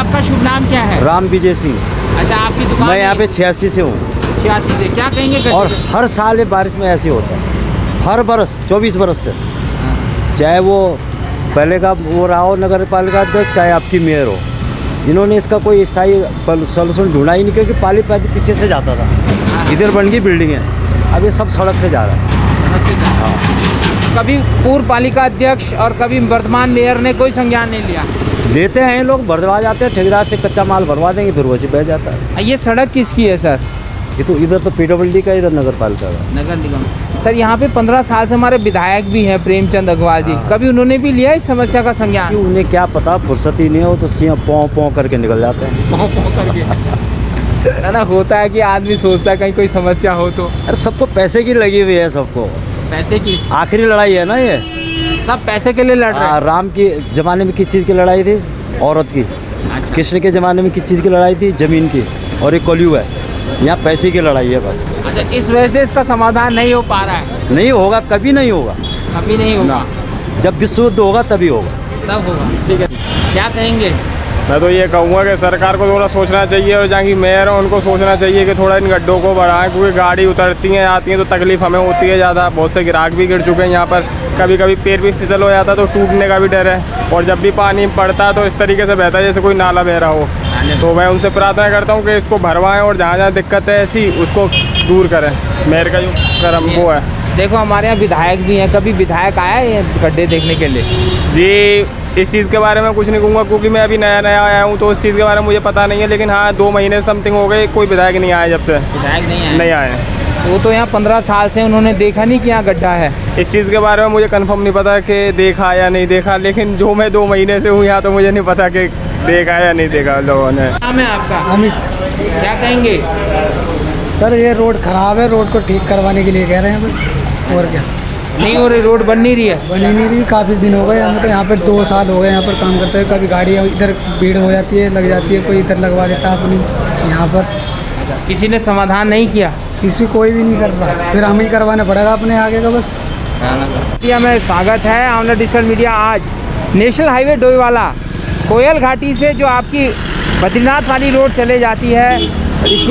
आपका शुभ नाम क्या है? राम विजय सिंह। अच्छा, आपकी दुकान? मैं यहाँ पे 86 से हूँ। 86 से। क्या कहेंगे गड्ढे और के? हर साल ये बारिश में ऐसे होता है, हर बरस 24 बरस से, चाहे वो पहले का वो रहा हो नगर पालिका अध्यक्ष, चाहे आपकी मेयर हो, इन्होंने इसका कोई स्थायी सोल्यूशन ढूंढा ही नहीं, क्योंकि पाली पीछे से जाता था, इधर बन गई बिल्डिंग है, अब ये सब सड़क से जा रहा है। हाँ। कभी पूर्व पालिका अध्यक्ष और कभी वर्तमान मेयर ने कोई संज्ञान नहीं लिया? लेते हैं लोग, भरवा जाते हैं, ठेकेदार से कच्चा माल भरवा देंगे, फिर वैसे बह जाता है। ये सड़क किसकी है सर? ये तो इधर तो PWD का, इधर नगर पालिका का। नगर निगम। सर यहाँ पे 15 साल से हमारे विधायक भी हैं, प्रेमचंद अग्रवाल जी। कभी उन्होंने भी लिया इस समस्या का संज्ञान? कि उन्हें क्या पता, फुर्सत ही नहीं हो तो सिंह पों करके निकल जाते हैं। है ना, होता है कि आदमी सोचता है कहीं कोई समस्या हो तो। अरे सबको पैसे की लगी हुई है, सबको पैसे की आखिरी लड़ाई है ना ये। सब पैसे के लिए लड़ रहे हैं। राम की जमाने में किस चीज़ की लड़ाई थी? औरत की। अच्छा। कृष्ण के ज़माने में किस चीज़ की लड़ाई थी? ज़मीन की। और ये कलयुग है, यहाँ पैसे की लड़ाई है बस। अच्छा, इस वजह से इसका समाधान नहीं हो पा रहा है? नहीं होगा, कभी नहीं होगा। कभी नहीं होगा? ना, जब विश्व युद्ध होगा तभी होगा। तब होगा। ठीक है, क्या कहेंगे? मैं तो ये कहूँगा कि सरकार को थोड़ा सोचना चाहिए, और जहाँ की मेयर है उनको सोचना चाहिए कि थोड़ा इन गड्ढों को बढ़ाएं, क्योंकि गाड़ी उतरती हैं आती हैं तो तकलीफ़ हमें होती है ज़्यादा। बहुत से ग्राहक भी गिर चुके हैं यहाँ पर, कभी कभी पैर भी फिसल हो जाता है तो टूटने का भी डर है। और जब भी पानी पड़ता है तो इस तरीके से बहता है जैसे कोई नाला बह रहा हो। तो मैं उनसे प्रार्थना करता हूँ कि इसको भरवाएँ, और जहाँ जहाँ दिक्कत है ऐसी उसको दूर करें। मेयर का जो कर्म वो है। देखो हमारे यहाँ विधायक भी हैं, कभी विधायक आया है ये गड्ढे देखने के लिए? जी, इस चीज़ के बारे में कुछ नहीं कहूँगा, क्योंकि मैं अभी नया नया आया हूँ तो इस चीज़ के बारे में मुझे पता नहीं है। लेकिन हाँ, 2 महीने समथिंग हो गए, कोई विधायक नहीं आया जब से। विधायक नहीं आए। वो तो यहाँ 15 साल से उन्होंने देखा नहीं कि यहाँ गड्ढा है। इस चीज़ के बारे में मुझे कंफर्म नहीं पता कि देखा या नहीं देखा, लेकिन जो मैं 2 महीने से हूँ यहाँ तो मुझे नहीं पता कि देखा या नहीं देखा लोगों ने। नाम है आपका? अमित। क्या कहेंगे? सर ये रोड ख़राब है, रोड को ठीक करवाने के लिए कह रहे हैं बस, और क्या। नहीं हो रही, रोड बन नहीं रही है? बनी नहीं रही, काफ़ी दिन हो गए हमें तो यहाँ पर, 2 साल हो गए यहाँ पर काम करते हैं। कभी गाड़ी इधर भीड़ हो जाती है, लग जाती है, कोई इधर लगवा देता है अपनी यहाँ पर। किसी ने समाधान नहीं किया? किसी कोई भी नहीं कर रहा, फिर हमें ही करवाना पड़ेगा अपने आगे का बस। में स्वागत है आंवला डिजिटल मीडिया। आज नेशनल हाईवे डोईवाला कोयल घाटी से जो आपकी बद्रीनाथ वाली रोड चले जाती है,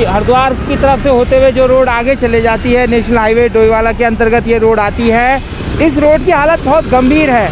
हरिद्वार की तरफ से होते हुए जो रोड आगे चले जाती है, नेशनल हाईवे डोईवाला के अंतर्गत ये रोड आती है। इस रोड की हालत बहुत गंभीर है,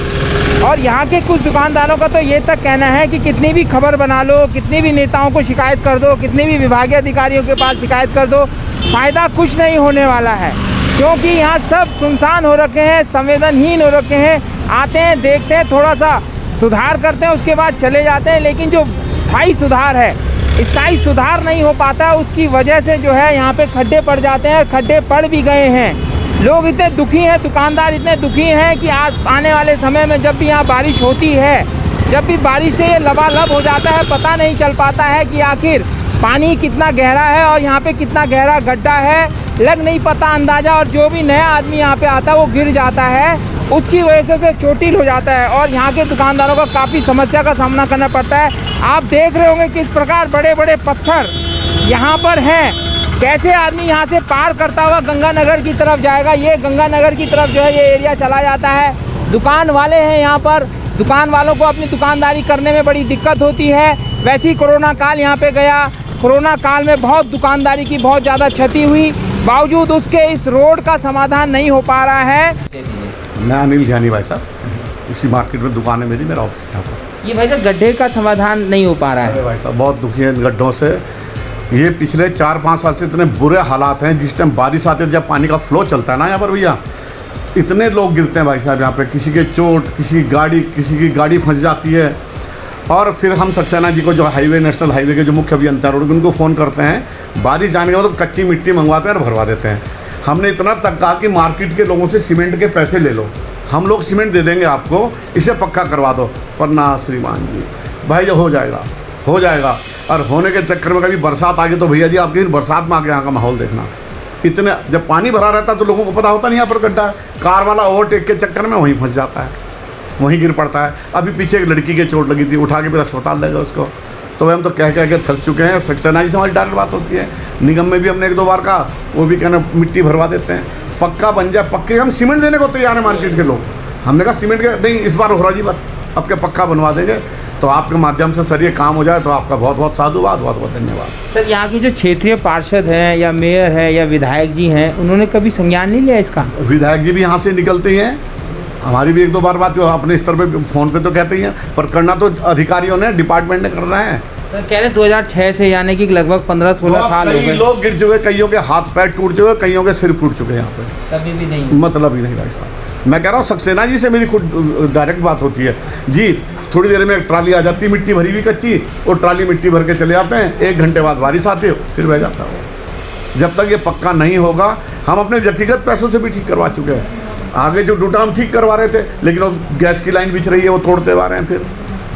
और यहाँ के कुछ दुकानदारों का तो ये तक कहना है कि कितनी भी खबर बना लो, कितने भी नेताओं को शिकायत कर दो, कितने भी विभागीय अधिकारियों के पास शिकायत कर दो, फ़ायदा कुछ नहीं होने वाला है, क्योंकि यहाँ सब सुनसान हो रखे हैं, संवेदनहीन हो रखे हैं। आते हैं, देखते हैं, थोड़ा सा सुधार करते हैं, उसके बाद चले जाते हैं। लेकिन जो स्थायी सुधार है, स्थायी सुधार नहीं हो पाता, उसकी वजह से जो है यहाँ पे खड्डे पड़ जाते हैं। खड्डे पड़ भी गए हैं, लोग इतने दुखी हैं, दुकानदार इतने दुखी हैं कि आज आने वाले समय में जब भी यहाँ बारिश होती है, जब भी बारिश से ये लबालब हो जाता है, पता नहीं चल पाता है कि आखिर पानी कितना गहरा है और यहाँ पे कितना गहरा गड्ढा है, लग नहीं पता अंदाज़ा। और जो भी नया आदमी यहाँ पे आता है वो गिर जाता है, उसकी वजह से चोटिल हो जाता है, और यहाँ के दुकानदारों का काफ़ी समस्या का सामना करना पड़ता है। आप देख रहे होंगे किस प्रकार बड़े बड़े पत्थर यहाँ पर हैं, कैसे आदमी यहाँ से पार करता हुआ गंगानगर की तरफ जाएगा। ये गंगानगर की तरफ जो है ये एरिया चला जाता है। दुकान वाले हैं यहाँ पर, दुकान वालों को अपनी दुकानदारी करने में बड़ी दिक्कत होती है। वैसे ही कोरोना काल यहाँ पे गया, कोरोना काल में बहुत दुकानदारी की बहुत ज़्यादा क्षति हुई, बावजूद उसके इस रोड का समाधान नहीं हो पा रहा है। मैं अनिल ध्यानी भाई साहब, इसी मार्केट में दुकान है मेरी, मेरा ऑफिस यहाँ पर। ये भाई साहब गड्ढे का समाधान नहीं हो पा रहा है? भाई साहब बहुत दुखी हैं इन गड्ढों से। ये पिछले 4-5 साल से इतने बुरे हालात हैं, जिस टाइम बारिश आती है, जब पानी का फ्लो चलता है ना यहाँ पर भैया, इतने लोग गिरते हैं भाई साहब यहाँ पे। किसी के चोट, किसी की गाड़ी फंस जाती है। और फिर हम सक्सेना जी को, जो हाईवे नेशनल हाईवे के जो मुख्य अभियंता रोड, उनको फ़ोन करते हैं, बारिश जाने के बाद तो कच्ची मिट्टी मंगवाते हैं और भरवा देते हैं। हमने इतना तक कहा कि मार्केट के लोगों से सीमेंट के पैसे ले लो, हम लोग सीमेंट दे देंगे आपको, इसे पक्का करवा दो। पर ना श्रीमान जी, भाई जो हो जाएगा। और होने के चक्कर में कभी बरसात आ गई तो भैया जी आपके दिन बरसात में आके यहाँ का माहौल देखना, इतने जब पानी भरा रहता तो लोगों को पता होता नहीं यहाँ पर गड्ढा है। कार वाला ओवरटेक के चक्कर में वहीं फंस जाता है, वहीं गिर पड़ता है। अभी पीछे एक लड़की के चोट लगी थी, उठा के फिर अस्पताल ले गए उसको। तो हम तो कह के थक चुके हैं। सक्सेना जी से हमारी डायरेक्ट बात होती है, निगम में भी हमने 1-2 बार कहा, वो भी कहना मिट्टी भरवा देते हैं, पक्का बन जाए। पक्के हम सीमेंट देने को तैयार है मार्केट के लोग। हमने कहा सीमेंट के नहीं, इस बार हो रहा जी, बस अब क्या पक्का बनवा देंगे। तो आपके माध्यम से सर ये काम हो जाए तो आपका बहुत बहुत साधुवाद, बहुत बहुत धन्यवाद। सर यहाँ की जो क्षेत्रीय पार्षद हैं या मेयर है या विधायक जी हैं, उन्होंने कभी संज्ञान नहीं लिया इसका? विधायक जी भी यहाँ से निकलते हैं, हमारी भी एक दो बार बात अपने स्तर पे फ़ोन पे तो कहते ही हैं, पर करना तो अधिकारियों ने, डिपार्टमेंट ने करना है। सर कह रहे 2006 से, यानी कि लगभग 15-16 साल हो कई गए। लोग गिर चुके, कईयों के हाथ पैर टूट चुके, कईयों के सिर फूट चुके यहाँ पे, कभी भी नहीं। मतलब ही नहीं भाई साहब। मैं कह रहा हूँ सक्सेना जी से मेरी खुद डायरेक्ट बात होती है जी, थोड़ी देर में एक ट्राली आ जाती है मिट्टी भरी हुई कच्ची, और ट्राली मिट्टी भर के चले जाते हैं, 1 घंटे बाद बारिश आती है फिर बह जाता है। जब तक ये पक्का नहीं होगा, हम अपने व्यक्तिगत पैसों से भी ठीक करवा चुके हैं। आगे जो डूटा हम ठीक करवा रहे थे, लेकिन वो गैस की लाइन बिछ रही है, वो तोड़ते आ रहे हैं फिर,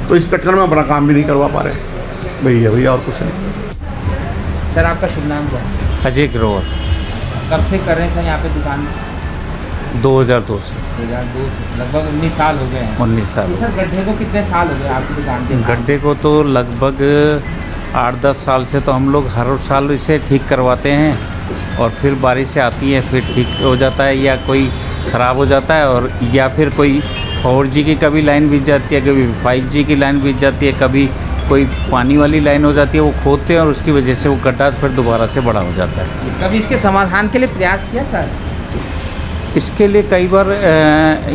तो इस चक्कर में अपना काम भी नहीं करवा पा रहे भैया और कुछ नहीं। सर आपका शुभ नाम क्या है? अजय ग्रोवर। कब से कर रहे हैं सर यहाँ पे दुकान? 2002 से 2002 से, लगभग 19 साल हो गए हैं। 19 साल। सर गड्ढे को कितने साल हो गए आपकी दुकान के? गड्ढे को तो लगभग 8-10 साल से तो हम लोग हर साल इसे ठीक करवाते हैं, और फिर बारिश आती है, फिर ठीक हो जाता है, या कोई ख़राब हो जाता है, और या फिर कोई 4G की कभी लाइन बीत जाती है, कभी 5G की लाइन बीत जाती है, कभी कोई पानी वाली लाइन हो जाती है, वो खोदते हैं और उसकी वजह से वो गड्ढा फिर दोबारा से बड़ा हो जाता है। कभी इसके समाधान के लिए प्रयास किया सर? इसके लिए कई बार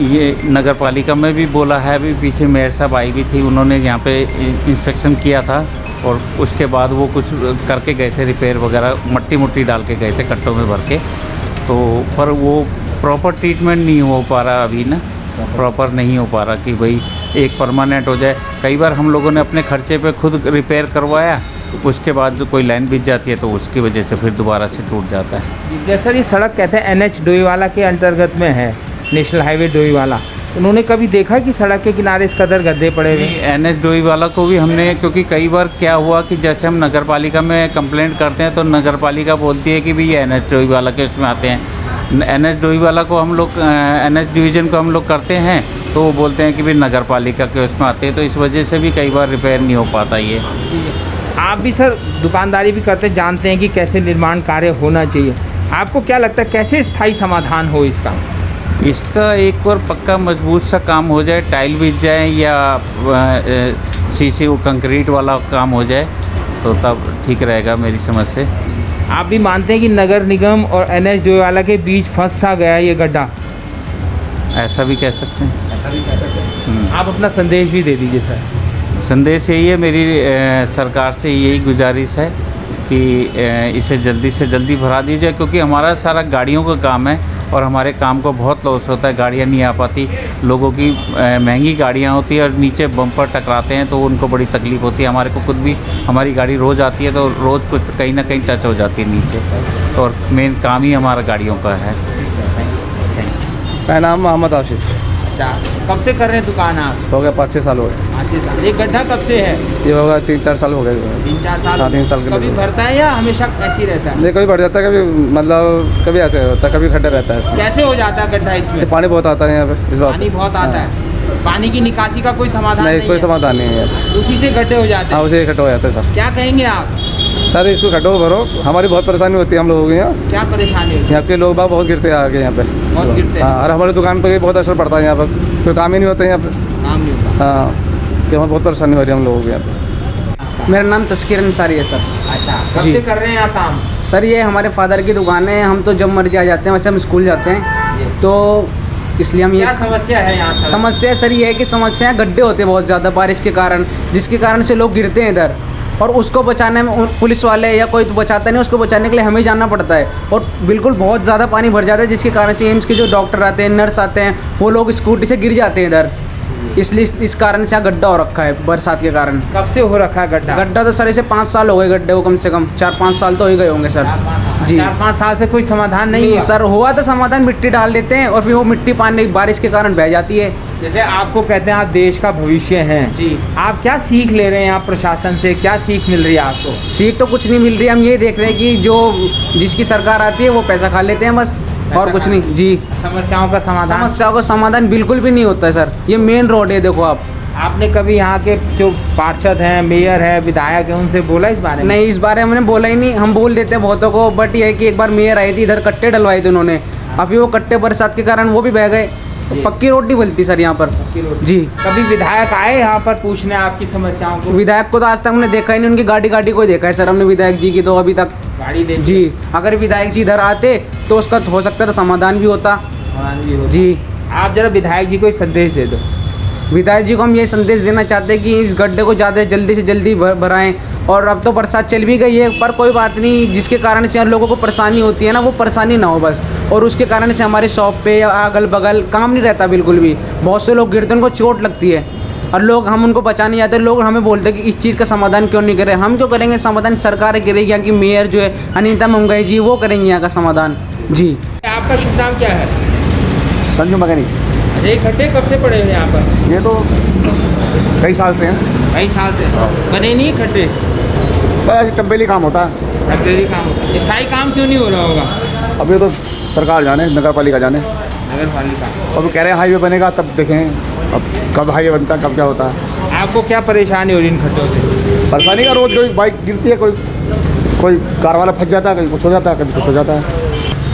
ये नगर पालिका में भी बोला है, अभी पीछे मेयर साहब आई भी थी, उन्होंने यहाँ पे इंस्पेक्शन किया था, और उसके बाद वो कुछ करके गए थे, रिपेयर वगैरह मट्टी डाल के गए थे कट्टों में भर के, तो पर वो प्रॉपर ट्रीटमेंट नहीं हो पा रहा अभी ना, प्रॉपर नहीं हो पा रहा कि भाई एक परमानेंट हो जाए। कई बार हम लोगों ने अपने खर्चे पे खुद रिपेयर करवाया, उसके बाद जो कोई लाइन बीत जाती है तो उसकी वजह से फिर दोबारा से टूट जाता है। जैसा ये सड़क कहते हैं NH डोईवाला के अंतर्गत में है, नेशनल हाईवे डोईवाला, उन्होंने कभी देखा कि सड़क के किनारे इस कदर गड्ढे पड़े हुए? NH डोईवाला को भी हमने, क्योंकि कई बार क्या हुआ कि जैसे हम नगर पालिका में कंप्लेंट करते हैं तो नगर पालिका बोलती है कि भाई ये NH डोईवाला के उसमें आते हैं। NH डोईवाला को हम लोग NH डिवीज़न को हम लोग करते हैं तो वो बोलते हैं कि भाई नगर पालिका के उसमें आते हैं, तो इस वजह से भी कई बार रिपेयर नहीं हो पाता ये। आप भी सर दुकानदारी भी करते, जानते हैं कि कैसे निर्माण कार्य होना चाहिए। आपको क्या लगता है कैसे स्थायी समाधान हो इसका? इसका एक बार पक्का मजबूत सा काम हो जाए, टाइल बिछ जाए या शीशे वो कंक्रीट वाला काम हो जाए तो तब ठीक रहेगा मेरी समझ से। आप भी मानते हैं कि नगर निगम और NH डोईवाला के बीच फंस सा गया ये गड्ढा? ऐसा भी कह सकते हैं। ऐसा भी कह सकते हैं। आप अपना संदेश भी दे दीजिए सर। संदेश यही है, मेरी सरकार से यही गुजारिश है कि इसे जल्दी से जल्दी भरा दीजिए, क्योंकि हमारा सारा गाड़ियों का काम है और हमारे काम को बहुत लॉस होता है, गाड़ियाँ नहीं आ पाती, लोगों की महंगी गाड़ियाँ होती है और नीचे बम्पर टकराते हैं तो उनको बड़ी तकलीफ़ होती है। हमारे को खुद भी, हमारी गाड़ी रोज़ आती है तो रोज़ कुछ कहीं ना कहीं टच हो जाती है नीचे, और मेन काम ही हमारा गाड़ियों का है। मेरा नाम मोहम्मद आशिफ। अच्छा, कब से कर रहे हैं दुकान आप? हो गया 5-6 साल हो गए। 5-6 साल। ये गड्ढा कब से है? ये होगा 3-4 साल हो गए। 3-4 साल? हाँ, 3 साल के कभी लिए। भरता है या हमेशा ऐसे ही रहता है? नहीं, कभी बढ़ जाता है, कभी मतलब कभी ऐसे होता है, कभी खड्डा रहता है इसमें। कैसे हो जाता है गड्ढा इसमें? पानी बहुत आता है यहाँ पे इस बार। पानी बहुत आता है। पानी की निकासी का कोई समाधान नहीं, नहीं कोई है? समाधान नहीं है यार। उसी से गड्ढे हो जाते हाँ, हैं। उसे इकट्ठा हो जाता है सर। क्या कहेंगे आप? सर इसको खड्डो भरो, हमारी बहुत परेशानी होती है हम लोगों की यहाँ। क्या परेशानी होती है? यहाँ के लोग बाग बहुत गिरते हैं आगे यहाँ पे। बहुत गिरते हैं? हाँ, और हमारी दुकान पर भी बहुत असर पड़ता है यहाँ पर, कोई काम ही नहीं होता है यहाँ पे। काम नहीं होता। हाँ, कि हमें बहुत परेशानी हो रही है हम लोगों के यहाँ पे। मेरा नाम तस्कीर अंसारी है सर। अच्छा, कब जी। से कर रहे हैं यहाँ काम? सर ये हमारे फादर की दुकान है, हम तो जब मर्जी आ जाते हैं, वैसे हम स्कूल जाते हैं तो इसलिए हम ये क्या समस्या है यहाँ सर? समस्या सर ये है कि समस्याएं गड्ढे होते हैं बहुत ज़्यादा बारिश के कारण, जिसके कारण से लोग गिरते हैं इधर, और उसको बचाने में पुलिस वाले या कोई तो बचाता नहीं, उसको बचाने के लिए हमें जाना पड़ता है, और बिल्कुल बहुत ज़्यादा पानी भर जाता है, जिसके कारण से एम्स के जो डॉक्टर आते हैं, नर्स आते हैं, वो लोग स्कूटी से गिर जाते हैं इधर, इसलिए इस कारण से यहाँ गड्ढा हो रखा है बरसात के कारण। कब से हो रखा है गड्ढा? गड्ढा तो सर इसे 5 साल हो गए गड्ढे को, कम से कम 4-5 साल तो हो ही गए होंगे सर। जी। 4-5 साल से कोई समाधान नहीं नहीं हुआ? सर, हुआ तो समाधान, मिट्टी डाल देते हैं और फिर वो मिट्टी पानी बारिश के कारण बह जाती है। जैसे आपको कहते हैं आप देश का भविष्य हैं जी। आप क्या सीख ले रहे हैं आप प्रशासन से, क्या सीख मिल रही है आपको? सीख तो कुछ नहीं मिल रही, हम ये देख रहे हैं कि जो जिसकी सरकार आती है वो पैसा खा लेते हैं बस, और कुछ नहीं। जी। समस्याओं का समाधान? समस्याओं का समाधान बिल्कुल भी नहीं होता है सर। ये मेन रोड है, देखो आप। आपने कभी यहाँ के जो पार्षद हैं, मेयर है, विधायक है, उनसे बोला इस बारे में? नहीं, इस बारे में हमने बोला ही नहीं। हम बोल देते हैं बहुतों को, बट ये है कि एक बार मेयर आई थी, इधर कट्टे डलवाए थे उन्होंने, अभी वो कट्टे बरसात के कारण वो भी बह गए, पक्की रोड नहीं बनती सर यहाँ पर जी। कभी विधायक आए यहाँ पर पूछने आपकी समस्याओं को? विधायक को तो आज तक हमने देखा ही नहीं, उनकी गाड़ी को ही देखा है सर हमने विधायक जी की तो अभी तक। गाड़ी देखी? जी, अगर विधायक जी इधर आते तो उसका हो सकता था समाधान भी होता जी। आप जरा विधायक जी को एक संदेश दे दो। विधायक जी को हम ये संदेश देना चाहते हैं कि इस गड्ढे को ज़्यादा जल्दी से जल्दी भराएं। और अब तो बरसात चल भी गई है, पर कोई बात नहीं, जिसके कारण से लोगों को परेशानी होती है ना, वो परेशानी ना हो बस। और उसके कारण से हमारे शॉप पे या अगल बगल काम नहीं रहता बिल्कुल भी। बहुत से लोग गिरते हैं, उनको चोट लगती है और लोग हम उनको बचाने जाते हैं। लोग हमें बोलते हैं कि इस चीज़ का समाधान क्यों नहीं करे। हम क्यों करेंगे समाधान? सरकार करेगी, यहाँ की मेयर जो है अनीता मंगाई जी, वो करेंगे यहाँ का समाधान जी। आपका शुभ नाम क्या है? संजू मगनी। ये खड्डे कब से पड़े हुए हैं यहाँ पर? ये तो कई साल से हैं। कई साल से बने नहीं खड्डे? बस ऐसे टेम्परेरी काम होता है। टेम्परेरी काम होता है। स्थायी काम क्यों नहीं हो रहा होगा? अब ये तो सरकार जाने, नगर पालिका जाने। नगर पालिका अब कह रहे हैं हाईवे बनेगा तब देखें अब कब हाईवे बनता है, कब क्या होता है। आपको क्या परेशानी हो रही इन खड्डों से? परेशानी का रोज कोई बाइक गिरती है, कोई कार वाला फंस जाता है, कभी कुछ हो जाता है, कभी कुछ हो जाता है।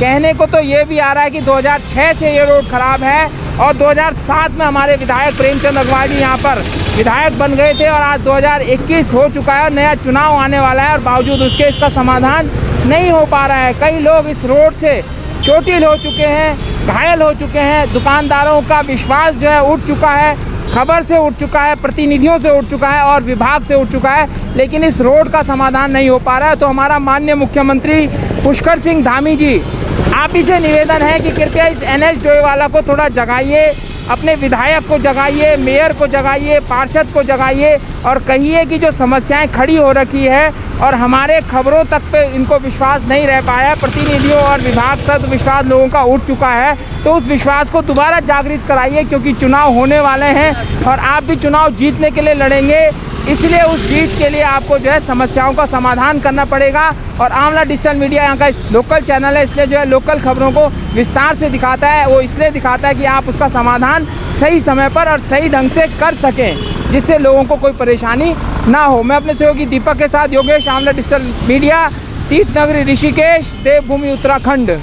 कहने को तो ये भी आ रहा है कि 2006 से ये रोड खराब है और 2007 में हमारे विधायक प्रेमचंद अग्रवाल जी यहाँ पर विधायक बन गए थे और आज 2021 हो चुका है और नया चुनाव आने वाला है और बावजूद उसके इसका समाधान नहीं हो पा रहा है। कई लोग इस रोड से चोटिल हो चुके हैं, घायल हो चुके हैं, दुकानदारों का विश्वास जो है उठ चुका है, खबर से उठ चुका है, प्रतिनिधियों से उठ चुका है और विभाग से उठ चुका है, लेकिन इस रोड का समाधान नहीं हो पा रहा है। तो हमारा माननीय मुख्यमंत्री पुष्कर सिंह धामी जी, आप ही से निवेदन है कि कृपया इस NH डोईवाला को थोड़ा जगाइए, अपने विधायक को जगाइए, मेयर को जगाइए, पार्षद को जगाइए और कहिए कि जो समस्याएं खड़ी हो रखी है और हमारे खबरों तक पे इनको विश्वास नहीं रह पाया, प्रतिनिधियों और विभाग से विश्वास लोगों का उठ चुका है, तो उस विश्वास को दोबारा जागृत कराइए क्योंकि चुनाव होने वाले हैं और आप भी चुनाव जीतने के लिए लड़ेंगे। इसलिए उस जीत के लिए आपको जो है समस्याओं का समाधान करना पड़ेगा और आंवला डिजिटल मीडिया यहाँ का लोकल चैनल है, इसलिए जो है लोकल खबरों को विस्तार से दिखाता है। वो इसलिए दिखाता है कि आप उसका समाधान सही समय पर और सही ढंग से कर सकें, जिससे लोगों को कोई परेशानी ना हो। मैं अपने सहयोगी दीपक के साथ योगेश, आंवला डिजिटल मीडिया, तीर्थनगरी ऋषिकेश, देवभूमि उत्तराखंड।